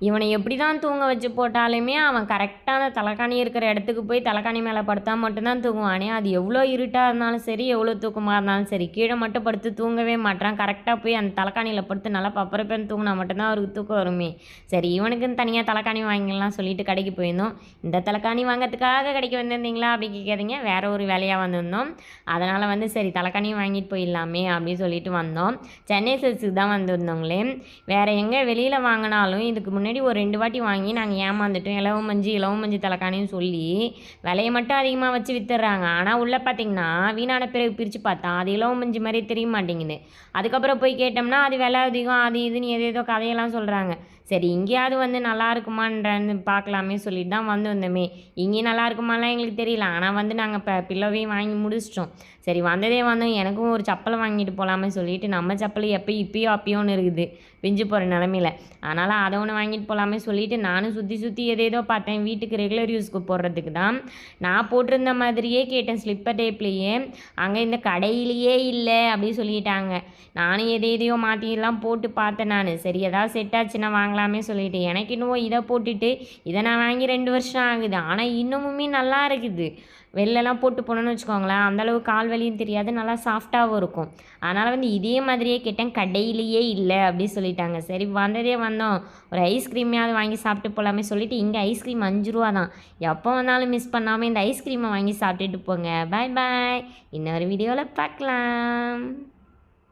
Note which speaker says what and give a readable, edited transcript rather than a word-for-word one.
Speaker 1: இவனை எப்படி தான் தூங்க வச்சு போட்டாலுமே அவன் கரெக்டாக அந்த தலைக்காணி இருக்கிற இடத்துக்கு போய் தலைக்காணி மேலே படுத்தா மட்டும்தான் தூங்குவானே. அது எவ்வளோ இருட்டாக இருந்தாலும் சரி, எவ்வளோ தூக்கமாக இருந்தாலும் சரி, கீழே மட்டும் படுத்து தூங்கவே மாட்டான். கரெக்டாக போய் அந்த தலைக்காணியில் படுத்து நல்லா பப்பரப்பேன்னு தூங்கினா மட்டும்தான் அவருக்கு தூக்கம் வருமே. சரி, இவனுக்குன்னு தனியாக தலைக்காணி வாங்கிடலாம் சொல்லிட்டு கடைக்கு போயிருந்தோம். இந்த தலைக்காணி வாங்கிறதுக்காக கடைக்கு வந்திருந்தீங்களா அப்படி கேட்காதீங்க, வேறு ஒரு வேலையாக வந்திருந்தோம். அதனால் வந்து சரி தலைக்காணியும் வாங்கிட்டு போயிடலாமே அப்படின்னு சொல்லிட்டு வந்தோம். சென்னை சில்க்ஸுக்கு தான் வந்திருந்தோங்களே. வேறு எங்கே வெளியில் வாங்கினாலும் இதுக்கு முன்னாடி ஒரு 2 வாட்டி வாங்கி நாங்கள் ஏமாந்துட்டோம். இலவமஞ்சி தலைக்காணின்னு சொல்லி விலையை மட்டும் அதிகமாக வச்சு வித்துடுறாங்க. ஆனால் உள்ளே பார்த்தீங்கன்னா வீணான பிறகு பிரித்து பார்த்தா அது இலவமஞ்சி மாதிரி தெரிய மாட்டேங்குது. அதுக்கப்புறம் போய் கேட்டோம்னா அது விலை அதிகம், அது இதுன்னு ஏதேதோ கதையெல்லாம் சொல்கிறாங்க. சரி, இங்கேயாவது வந்து நல்லா இருக்குமான்னு பார்க்கலாமே சொல்லிட்டு தான் வந்தோமே. இங்கேயும் நல்லா இருக்குமாலாம் எங்களுக்கு தெரியல. ஆனால் வந்து நாங்கள் இப்போ பில்லோவையும் வாங்கி முடிச்சிட்டோம். சரி, வந்ததே வந்தோம், எனக்கும் ஒரு செப்பல் வாங்கிட்டு போகலாமே சொல்லிட்டு நம்ம செப்பல் இப்போயோ அப்பயோன்னு இருக்குது பிஞ்சு போகிற நிலமையில. அதனால் அதை ஒன்று வாங்கிட்டு போகலாமே சொல்லிட்டு நானும் சுற்றி ஏதேதோ பார்த்தேன். வீட்டுக்கு ரெகுலர் யூஸ்க்கு போடுறதுக்கு தான் நான் போட்டிருந்த மாதிரியே கேட்டேன் ஸ்லிப்பர் டைப்லேயே. அங்கே இந்த கடையிலேயே இல்லை அப்படின்னு சொல்லிட்டாங்க. நானும் எதையோ மாற்றிலாம் போட்டு பார்த்தேன். நான் சரி ஏதாவது செட் ஆச்சுன்னா வாங்கலாமே சொல்லிட்டு எனக்கு இன்னும் இதை போட்டுட்டு இதை நான் வாங்கி 2 வருஷம் ஆகுது. ஆனால் இன்னமுமே நல்லா இருக்குது. வெளிலலாம் போட்டு போனோன்னு வச்சுக்கோங்களேன், அந்தளவு கால் வலியும் தெரியாது, நல்லா சாஃப்டாகவும் இருக்கும். அதனால் வந்து இதே மாதிரியே கேட்டேன், கடையிலேயே இல்லை அப்படி சொல்லிட்டாங்க. சரி, வந்ததே வந்தோம், ஒரு ஐஸ்கிரீமையாவது வாங்கி சாப்பிட்டு போகலாமே சொல்லிட்டு இங்கே ஐஸ்கிரீம் 5 ரூபா தான். எப்போ வந்தாலும் மிஸ் பண்ணாமல் இந்த ஐஸ்கிரீமை வாங்கி சாப்பிட்டுட்டு போங்க. பாய் பாய், இன்னொரு வீடியோவில் பார்க்கலாம்.